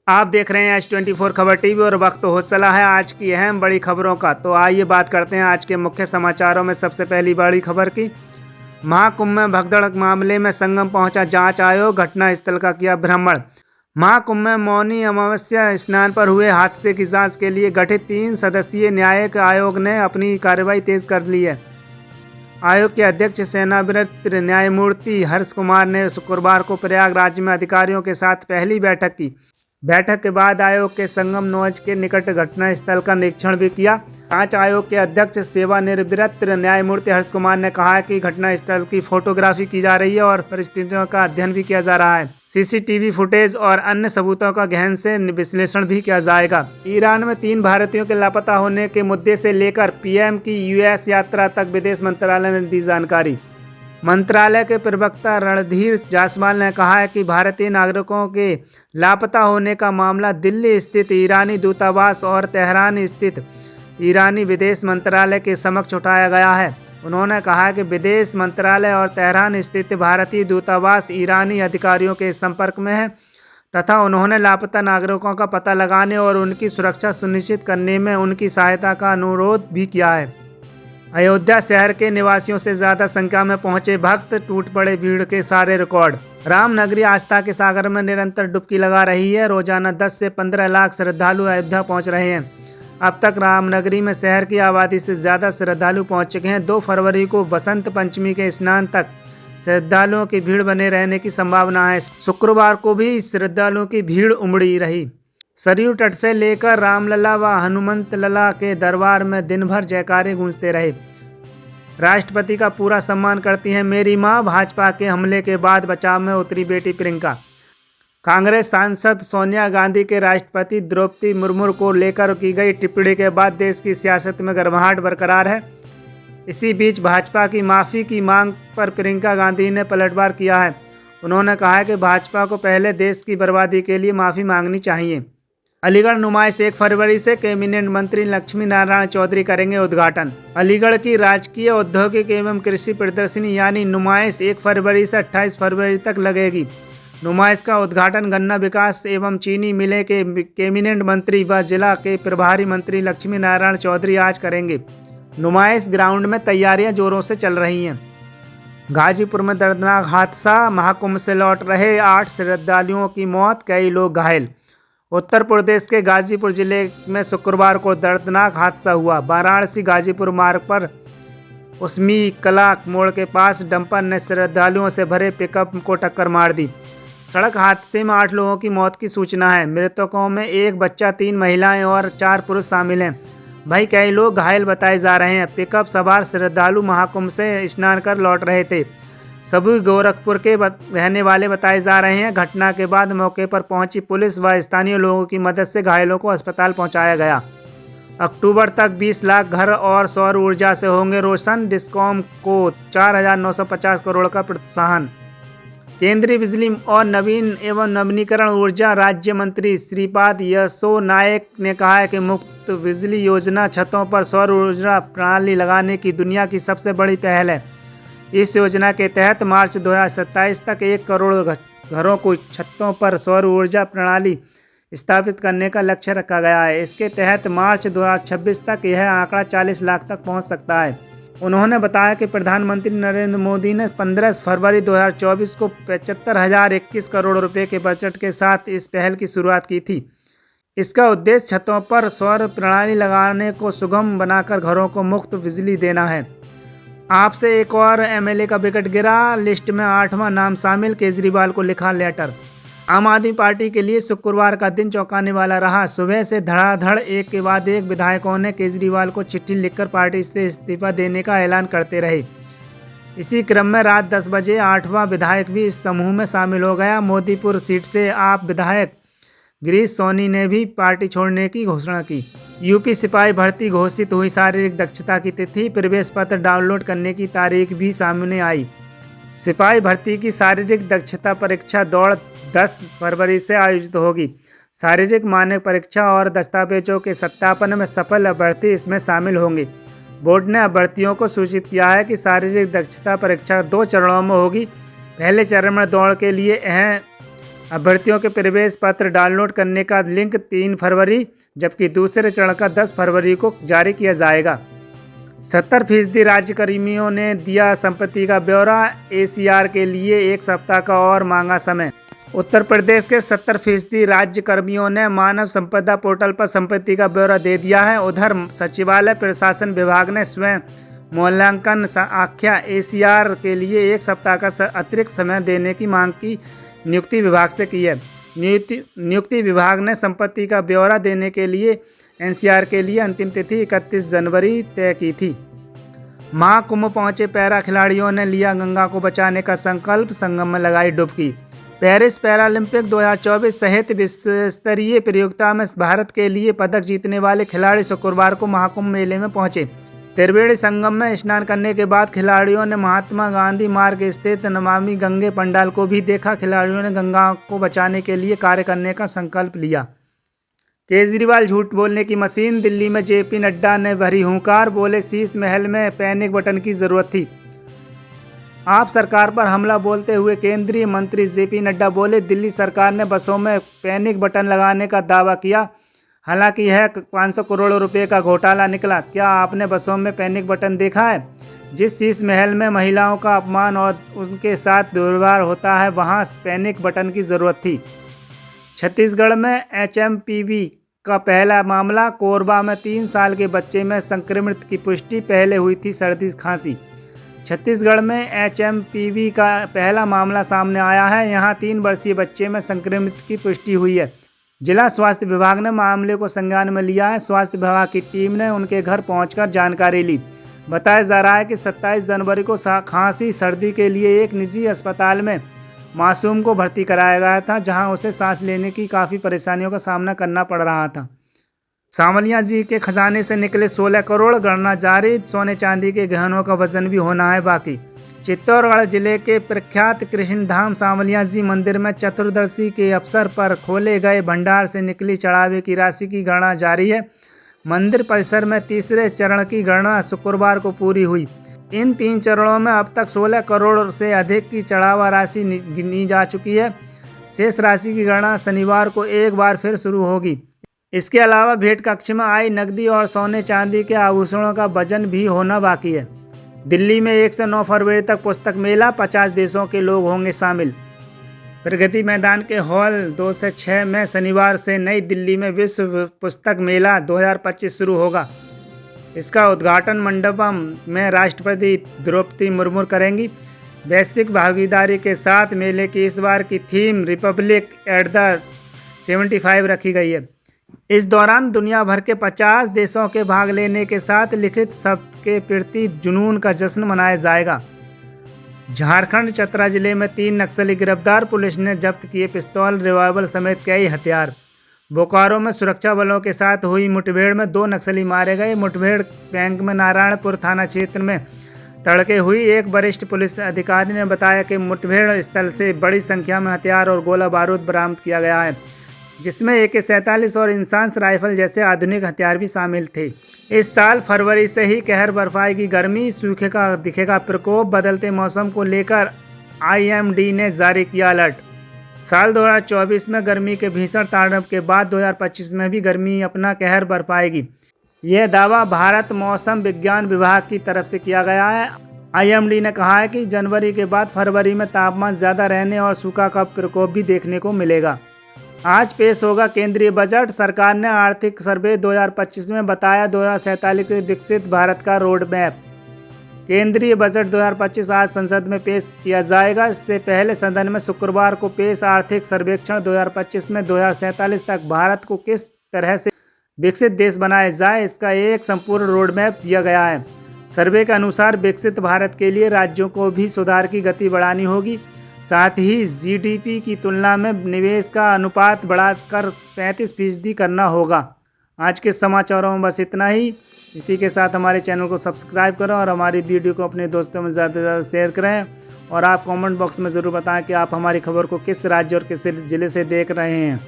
आप देख रहे हैं H24 खबर टीवी और वक्त हो चला है आज की अहम बड़ी खबरों का। तो आइए बात करते हैं आज के मुख्य समाचारों में। सबसे पहली बड़ी खबर की, महाकुंभ में भगदड़ मामले में संगम पहुंचा जांच आयोग, घटना स्थल का किया भ्रमण। महाकुंभ में मौनी अमावस्या स्नान पर हुए हादसे की जांच के लिए गठित 3 सदस्यीय न्यायिक आयोग ने अपनी कार्रवाई तेज कर ली है। आयोग के अध्यक्ष सेवानिवृत्त न्यायमूर्ति हर्ष कुमार ने शुक्रवार को प्रयागराज में अधिकारियों के साथ पहली बैठक की। बैठक के बाद आयोग के संगम नोज के निकट घटना स्थल का निरीक्षण भी किया। जांच आयोग के अध्यक्ष सेवानिवृत्त न्यायमूर्ति हर्ष कुमार ने कहा कि घटना स्थल की फोटोग्राफी की जा रही है और परिस्थितियों का अध्ययन भी किया जा रहा है। सीसीटीवी फुटेज और अन्य सबूतों का गहन से विश्लेषण भी किया जाएगा। ईरान में 3 भारतीयों के लापता होने के मुद्दे से लेकर पीएम की यूएस यात्रा तक विदेश मंत्रालय ने दी जानकारी। मंत्रालय के प्रवक्ता रणधीर जायसवाल ने कहा है कि भारतीय नागरिकों के लापता होने का मामला दिल्ली स्थित ईरानी दूतावास और तेहरान स्थित ईरानी विदेश मंत्रालय के समक्ष उठाया गया है। उन्होंने कहा कि विदेश मंत्रालय और तेहरान स्थित भारतीय दूतावास ईरानी अधिकारियों के संपर्क में है तथा उन्होंने लापता नागरिकों का पता लगाने और उनकी सुरक्षा सुनिश्चित करने में उनकी सहायता का अनुरोध भी किया है। अयोध्या शहर के निवासियों से ज्यादा संख्या में पहुंचे भक्त, टूट पड़े भीड़ के सारे रिकॉर्ड। रामनगरी आस्था के सागर में निरंतर डुबकी लगा रही है। रोजाना 10 से 15 लाख श्रद्धालु अयोध्या पहुंच रहे हैं। अब तक रामनगरी में शहर की आबादी से ज्यादा श्रद्धालु पहुंच चुके हैं। 2 फरवरी को बसंत पंचमी के स्नान तक श्रद्धालुओं की भीड़ बने रहने की संभावना है। शुक्रवार को भी श्रद्धालुओं की भीड़ उमड़ी रही। सरयू तट से लेकर रामलला व हनुमंत लला के दरबार में दिन भर जयकारे गूंजते रहे। राष्ट्रपति का पूरा सम्मान करती है मेरी मां, भाजपा के हमले के बाद बचाव में उतरी बेटी प्रियंका। कांग्रेस सांसद सोनिया गांधी के राष्ट्रपति द्रौपदी मुर्मू को लेकर की गई टिप्पणी के बाद देश की सियासत में गर्माहट बरकरार है। इसी बीच भाजपा की माफ़ी की मांग पर प्रियंका गांधी ने पलटवार किया है। उन्होंने कहा है कि भाजपा को पहले देश की बर्बादी के लिए माफ़ी मांगनी चाहिए। अलीगढ़ नुमाइश 1 फरवरी से कैबिनेट मंत्री लक्ष्मी नारायण चौधरी करेंगे उद्घाटन। अलीगढ़ की राजकीय औद्योगिक एवं कृषि प्रदर्शनी यानी नुमाइश 1 फरवरी से 28 फरवरी तक लगेगी। नुमाइश का उद्घाटन गन्ना विकास एवं चीनी मिले के कैबिनेट मंत्री व जिला के प्रभारी मंत्री लक्ष्मी नारायण चौधरी आज करेंगे। नुमाइश ग्राउंड में तैयारियां जोरों से चल रही हैं। गाजीपुर में दर्दनाक हादसा, महाकुंभ से लौट रहे 8 श्रद्धालुओं की मौत, कई लोग घायल। उत्तर प्रदेश के गाजीपुर जिले में शुक्रवार को दर्दनाक हादसा हुआ। वाराणसी गाजीपुर मार्ग पर उस्मी कला मोड़ के पास डंपर ने श्रद्धालुओं से भरे पिकअप को टक्कर मार दी। सड़क हादसे में 8 लोगों की मौत की सूचना है। मृतकों में 1 बच्चा, 3 महिलाएं और 4 पुरुष शामिल हैं। वहीं कई लोग घायल बताए जा रहे हैं। पिकअप सवार श्रद्धालु महाकुंभ से स्नान कर लौट रहे थे। सभी गोरखपुर के रहने वाले बताए जा रहे हैं। घटना के बाद मौके पर पहुंची पुलिस व स्थानीय लोगों की मदद से घायलों को अस्पताल पहुंचाया गया। अक्टूबर तक 20 लाख घर और सौर ऊर्जा से होंगे रोशन, डिस्कॉम को 4,950 करोड़ का प्रोत्साहन। केंद्रीय बिजली और नवीन एवं नवीनीकरण ऊर्जा राज्य मंत्री श्रीपाद यसो नायक ने कहा है कि मुफ्त बिजली योजना छतों पर सौर ऊर्जा प्रणाली लगाने की दुनिया की सबसे बड़ी पहल है। इस योजना के तहत मार्च 2027 तक 1 करोड़ घरों को छतों पर सौर ऊर्जा प्रणाली स्थापित करने का लक्ष्य रखा गया है। इसके तहत मार्च 2026 तक यह आंकड़ा 40 लाख तक पहुंच सकता है। उन्होंने बताया कि प्रधानमंत्री नरेंद्र मोदी ने 15 फरवरी 2024 को 75,021 करोड़ रुपए के बजट के साथ इस पहल की शुरुआत की थी। इसका उद्देश्य छतों पर सौर प्रणाली लगाने को सुगम बनाकर घरों को मुफ्त बिजली देना है। आपसे एक और एमएलए का विकेट गिरा, लिस्ट में 8वां नाम शामिल, केजरीवाल को लिखा लेटर। आम आदमी पार्टी के लिए शुक्रवार का दिन चौंकाने वाला रहा। सुबह से धड़ाधड़ एक के बाद एक विधायकों ने केजरीवाल को चिट्ठी लिखकर पार्टी से इस्तीफा देने का ऐलान करते रहे। इसी क्रम में रात 10 बजे 8वां विधायक भी इस समूह में शामिल हो गया। मोदीपुर सीट से आप विधायक गिरीश सोनी ने भी पार्टी छोड़ने की घोषणा की। यूपी सिपाही भर्ती घोषित हुई, शारीरिक दक्षता की तिथि, प्रवेश पत्र डाउनलोड करने की तारीख भी सामने आई। सिपाही भर्ती की शारीरिक दक्षता परीक्षा दौड़ 10 फरवरी से आयोजित होगी। शारीरिक मानक परीक्षा और दस्तावेजों के सत्यापन में सफल अभ्यर्थी इसमें शामिल होंगे। बोर्ड ने अभ्यर्थियों को सूचित किया है कि शारीरिक दक्षता परीक्षा 2 चरणों में होगी। पहले चरण में दौड़ के लिए अभ्यर्थियों के प्रवेश पत्र डाउनलोड करने का लिंक 3 फरवरी जबकि दूसरे चरण का 10 फरवरी को जारी किया जाएगा। 70% राज्यकर्मियों ने दिया संपत्ति का ब्यौरा, ACR के लिए 1 सप्ताह का और मांगा समय। उत्तर प्रदेश के 70% राज्यकर्मियों ने मानव संपदा पोर्टल पर संपत्ति का ब्यौरा दे दिया है। उधर सचिवालय प्रशासन विभाग ने स्वयं मूल्यांकन आख्या ACR के लिए 1 सप्ताह का अतिरिक्त समय देने की मांग की नियुक्ति विभाग से की है। नियुक्ति विभाग ने संपत्ति का ब्यौरा देने के लिए NCR के लिए अंतिम तिथि 31 जनवरी तय की थी। महाकुंभ पहुंचे पैरा खिलाड़ियों ने लिया गंगा को बचाने का संकल्प, संगम में लगाई डुबकी। पेरिस पैरालंपिक 2024 सहित विश्व स्तरीय प्रतियोगिता में भारत के लिए पदक जीतने वाले खिलाड़ी शुक्रवार को महाकुंभ मेले में पहुंचे। त्रिवेणी संगम में स्नान करने के बाद खिलाड़ियों ने महात्मा गांधी मार्ग स्थित नमामि गंगे पंडाल को भी देखा। खिलाड़ियों ने गंगा को बचाने के लिए कार्य करने का संकल्प लिया। केजरीवाल झूठ बोलने की मशीन, दिल्ली में JP नड्डा ने भरी हुंकार, बोले शीश महल में पैनिक बटन की जरूरत थी। आप सरकार पर हमला बोलते हुए केंद्रीय मंत्री JP नड्डा बोले, दिल्ली सरकार ने बसों में पैनिक बटन लगाने का दावा किया, हालांकि यह 500 करोड़ रुपए का घोटाला निकला। क्या आपने बसों में पैनिक बटन देखा है? जिस शीश महल में महिलाओं का अपमान और उनके साथ दुर्व्यवहार होता है, वहां पैनिक बटन की जरूरत थी। छत्तीसगढ़ में HMPV का पहला मामला, कोरबा में 3 साल के बच्चे में संक्रमित की पुष्टि, पहले हुई थी सर्दी खांसी। छत्तीसगढ़ में HMPV का पहला मामला सामने आया है। यहां 3 वर्षीय बच्चे में संक्रमित की पुष्टि हुई है। जिला स्वास्थ्य विभाग ने मामले को संज्ञान में लिया है। स्वास्थ्य विभाग की टीम ने उनके घर पहुंचकर जानकारी ली। बताया जा रहा है कि 27 जनवरी को खांसी सर्दी के लिए एक निजी अस्पताल में मासूम को भर्ती कराया गया था, जहां उसे सांस लेने की काफ़ी परेशानियों का सामना करना पड़ रहा था। सांवलिया जी के खजाने से निकले 16 करोड़, गणना जारी। सोने चांदी के गहनों का वजन भी होना है बाकी। चित्तौड़गढ़ जिले के प्रख्यात कृष्ण धाम सांवलिया जी मंदिर में चतुर्दशी के अवसर पर खोले गए भंडार से निकली चढ़ावे की राशि की गणना जारी है। मंदिर परिसर में तीसरे चरण की गणना शुक्रवार को पूरी हुई। इन 3 चरणों में अब तक 16 करोड़ से अधिक की चढ़ावा राशि गिनी जा चुकी है। शेष राशि की गणना शनिवार को एक बार फिर शुरू होगी। इसके अलावा भेंट कक्ष में आई नकदी और सोने चांदी के आभूषणों का वजन भी होना बाकी है। दिल्ली में 1 से 9 फरवरी तक पुस्तक मेला, 50 देशों के लोग होंगे शामिल। प्रगति मैदान के हॉल 2 से 6 में शनिवार से नई दिल्ली में विश्व पुस्तक मेला 2025 शुरू होगा। इसका उद्घाटन मंडपम में राष्ट्रपति द्रौपदी मुर्मू करेंगी। वैश्विक भागीदारी के साथ मेले की इस बार की थीम रिपब्लिक एट द 75 रखी गई है। इस दौरान दुनिया भर के 50 देशों के भाग लेने के साथ लिखित शब्द के प्रति जुनून का जश्न मनाया जाएगा। झारखंड चतरा जिले में 3 नक्सली गिरफ्तार, पुलिस ने जब्त किए पिस्तौल, रिवॉल्वर समेत कई हथियार। बोकारो में सुरक्षा बलों के साथ हुई मुठभेड़ में 2 नक्सली मारे गए। मुठभेड़ बैंक में नारायणपुर थाना क्षेत्र में तड़के हुई। एक वरिष्ठ पुलिस अधिकारी ने बताया कि मुठभेड़ स्थल से बड़ी संख्या में हथियार और गोला बारूद बरामद किया गया है, जिसमें AK-47 और इंसास राइफल जैसे आधुनिक हथियार भी शामिल थे। इस साल फरवरी से ही कहर बरपाएगी गर्मी, सूखे का दिखेगा प्रकोप। बदलते मौसम को लेकर IMD ने जारी किया अलर्ट। साल 2024 में गर्मी के भीषण तांडव के बाद 2025 में भी गर्मी अपना कहर बरपाएगी। यह दावा भारत मौसम विज्ञान विभाग की तरफ से किया गया है। IMD ने कहा है कि जनवरी के बाद फरवरी में तापमान ज़्यादा रहने और सूखा का प्रकोप भी देखने को मिलेगा। आज पेश होगा केंद्रीय बजट। सरकार ने आर्थिक सर्वे 2025 में बताया 2047 के विकसित भारत का रोड मैप। केंद्रीय बजट 2025 आज संसद में पेश किया जाएगा। इससे पहले सदन में शुक्रवार को पेश आर्थिक सर्वेक्षण 2025 में 2047 तक भारत को किस तरह से विकसित देश बनाया जाए, इसका एक संपूर्ण रोड मैप दिया गया है। सर्वे के अनुसार विकसित भारत के लिए राज्यों को भी सुधार की गति बढ़ानी होगी। साथ ही GDP की तुलना में निवेश का अनुपात बढ़ाकर 35% करना होगा। आज के समाचारों में बस इतना ही। इसी के साथ हमारे चैनल को सब्सक्राइब करें और हमारी वीडियो को अपने दोस्तों में ज़्यादा से ज़्यादा शेयर करें। और आप कमेंट बॉक्स में ज़रूर बताएं कि आप हमारी खबर को किस राज्य और किस ज़िले से देख रहे हैं।